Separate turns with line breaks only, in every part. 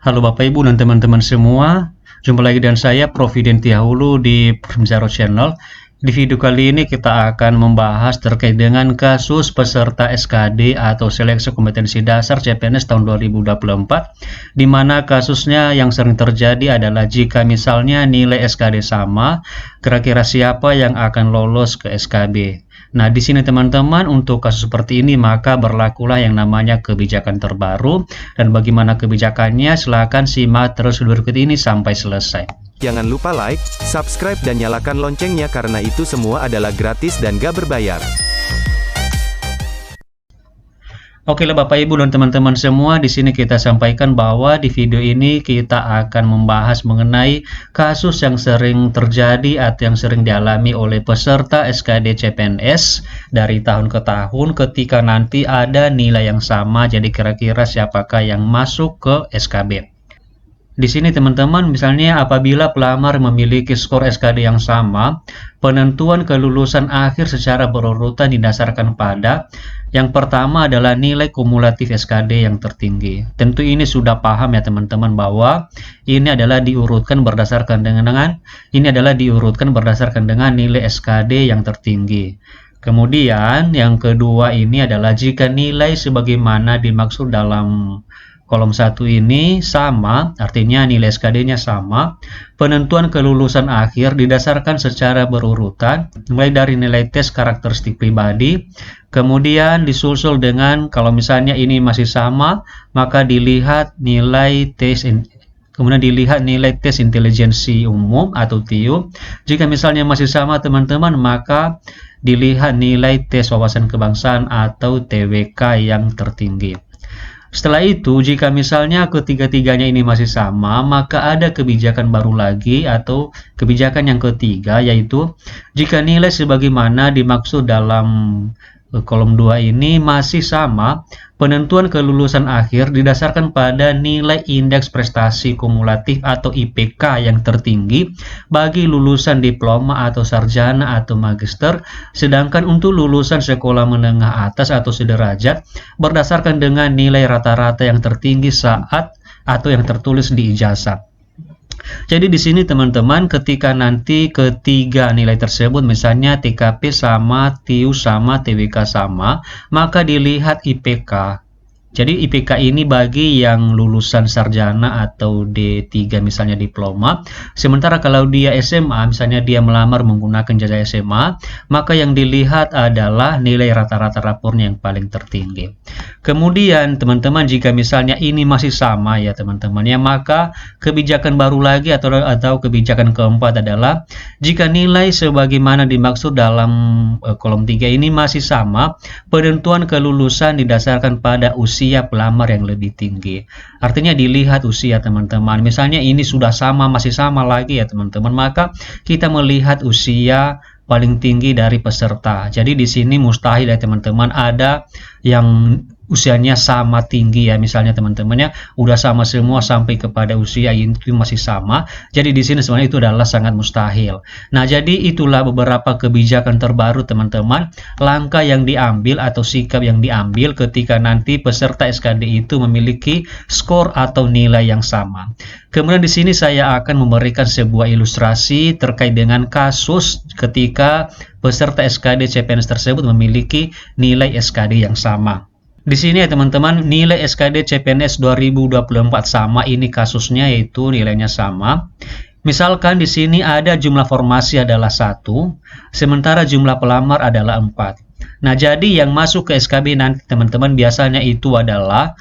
Halo Bapak Ibu dan teman-teman semua, jumpa lagi dengan saya Profiden Tiahulu di Primzaro Channel. Di video kali ini kita akan membahas terkait dengan kasus peserta SKD atau Seleksi Kompetensi Dasar CPNS tahun 2024, di mana kasusnya yang sering terjadi adalah jika misalnya nilai SKD sama, kira-kira siapa yang akan lolos ke SKB. Nah, di sini teman-teman, untuk kasus seperti ini maka berlakulah yang namanya kebijakan terbaru, dan bagaimana kebijakannya silakan simak terus video berikut ini sampai selesai.
Jangan lupa like, subscribe dan nyalakan loncengnya karena itu semua adalah gratis dan gak berbayar.
Oke lah Bapak Ibu dan teman-teman semua, di sini kita sampaikan bahwa di video ini kita akan membahas mengenai kasus yang sering terjadi atau yang sering dialami oleh peserta SKD CPNS dari tahun ke tahun ketika nanti ada nilai yang sama. Jadi kira-kira siapakah yang masuk ke SKB? Di sini teman-teman, misalnya apabila pelamar memiliki skor SKD yang sama, penentuan kelulusan akhir secara berurutan didasarkan pada yang pertama adalah nilai kumulatif SKD yang tertinggi. Tentu ini sudah paham ya teman-teman bahwa ini adalah diurutkan berdasarkan dengan nilai SKD yang tertinggi. Kemudian yang kedua ini adalah jika nilai sebagaimana dimaksud dalam kolom 1 ini sama, artinya nilai SKD-nya sama, penentuan kelulusan akhir didasarkan secara berurutan, mulai dari nilai tes karakteristik pribadi, kemudian disusul dengan, kalau misalnya ini masih sama, maka dilihat nilai tes intelijensi umum atau TIU. Jika misalnya masih sama teman-teman, maka dilihat nilai tes wawasan kebangsaan atau TWK yang tertinggi. Setelah itu, jika misalnya ketiga-tiganya ini masih sama, maka ada kebijakan baru lagi atau kebijakan yang ketiga, yaitu jika nilai sebagaimana dimaksud dalam kolom 2 ini masih sama, penentuan kelulusan akhir didasarkan pada nilai indeks prestasi kumulatif atau IPK yang tertinggi bagi lulusan diploma atau sarjana atau magister, sedangkan untuk lulusan sekolah menengah atas atau sederajat berdasarkan dengan nilai rata-rata yang tertinggi saat atau yang tertulis di ijazah. Jadi di sini teman-teman, ketika nanti ketiga nilai tersebut, misalnya TKP sama, TIU sama, TWK sama, maka dilihat IPK. Jadi IPK ini bagi yang lulusan sarjana atau D3 misalnya diploma. Sementara kalau dia SMA, misalnya dia melamar menggunakan jasa SMA, maka yang dilihat adalah nilai rata-rata rapornya yang paling tertinggi. Kemudian teman-teman, jika misalnya ini masih sama ya teman-teman ya, maka kebijakan baru lagi atau kebijakan keempat adalah jika nilai sebagaimana dimaksud dalam kolom 3 ini masih sama, penentuan kelulusan didasarkan pada usia pelamar yang lebih tinggi. Artinya dilihat usia teman-teman. Misalnya ini sudah sama, masih sama lagi ya teman-teman, maka kita melihat usia paling tinggi dari peserta. Jadi di sini mustahil ya teman-teman ada yang usianya sama tinggi ya, misalnya teman-temannya udah sama semua sampai kepada usia itu masih sama. Jadi di sini sebenarnya itu adalah sangat mustahil. Nah, jadi itulah beberapa kebijakan terbaru teman-teman, langkah yang diambil atau sikap yang diambil ketika nanti peserta SKD itu memiliki skor atau nilai yang sama. Kemudian di sini saya akan memberikan sebuah ilustrasi terkait dengan kasus ketika peserta SKD CPNS tersebut memiliki nilai SKD yang sama. Di sini ya teman-teman, nilai SKD CPNS 2024 sama, ini kasusnya yaitu nilainya sama. Misalkan di sini ada jumlah formasi adalah 1, sementara jumlah pelamar adalah 4. Nah, jadi yang masuk ke SKB nanti teman-teman biasanya itu adalah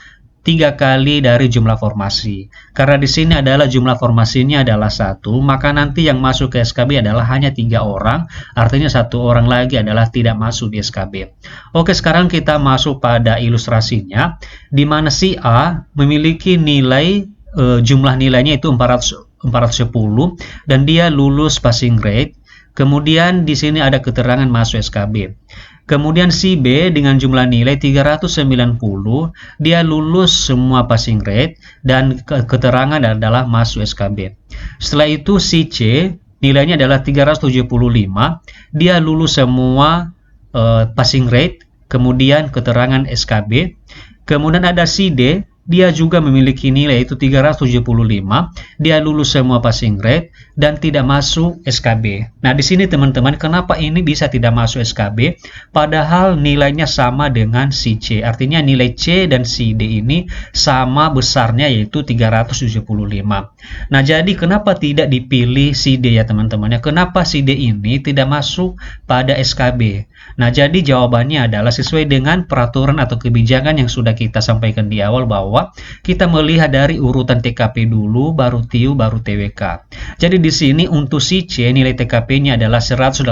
3 kali dari jumlah formasi. Karena di sini adalah jumlah formasinya adalah 1, maka nanti yang masuk ke SKB adalah hanya 3 orang, artinya 1 orang lagi adalah tidak masuk di SKB. Oke, sekarang kita masuk pada ilustrasinya, di mana si A memiliki nilai, jumlah nilainya itu 410 dan dia lulus passing grade. Kemudian di sini ada keterangan masuk SKB. Kemudian si B dengan jumlah nilai 390, dia lulus semua passing grade dan keterangan adalah masuk SKB. Setelah itu si C nilainya adalah 375, dia lulus semua passing grade, kemudian keterangan SKB. Kemudian ada si D dia juga memiliki nilai itu 375, dia lulus semua passing grade dan tidak masuk SKB. Nah, di sini teman-teman, kenapa ini bisa tidak masuk SKB padahal nilainya sama dengan si C? Artinya nilai C dan si D ini sama besarnya, yaitu 375. Nah, jadi kenapa tidak dipilih si D ya teman-teman ya? Kenapa si D ini tidak masuk pada SKB? Nah, jadi jawabannya adalah sesuai dengan peraturan atau kebijakan yang sudah kita sampaikan di awal, bahwa kita melihat dari urutan TKP dulu, baru TIU, baru TWK. Jadi di sini untuk si C nilai TKP-nya adalah 180,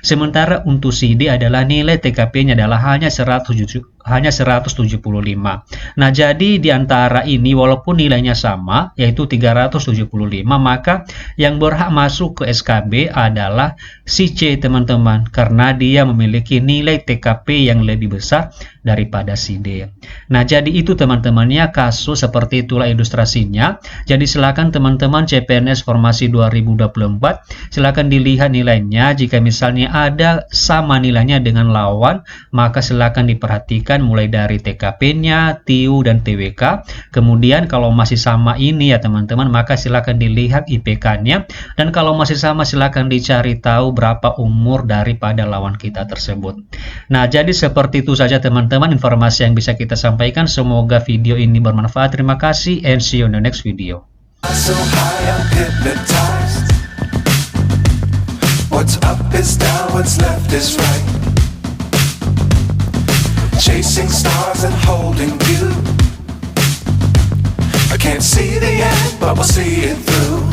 sementara untuk si D adalah nilai TKP-nya adalah hanya 175. Nah, jadi di antara ini walaupun nilainya sama, yaitu 375, maka yang berhak masuk ke SKB adalah si C teman-teman, karena dia memiliki nilai TKP yang lebih besar daripada si D. Nah, jadi itu teman-temannya, kasus seperti itulah ilustrasinya. Jadi silakan teman-teman CPNS Formasi 2024, silakan dilihat nilainya. Jika misalnya ada sama nilainya dengan lawan, maka silakan diperhatikan mulai dari TKP-nya, TIU, dan TWK. Kemudian kalau masih sama ini ya teman-teman, maka silakan dilihat IPK-nya, dan kalau masih sama silakan dicari tahu berapa umur daripada lawan kita tersebut. Nah, jadi seperti itu saja teman-teman informasi yang bisa kita sampaikan. Semoga video ini bermanfaat. Terima kasih and see you in the next video.
So high, I'm hypnotized. What's up is down, what's left is right. Chasing stars and holding you. I can't see the end, but we'll see it through.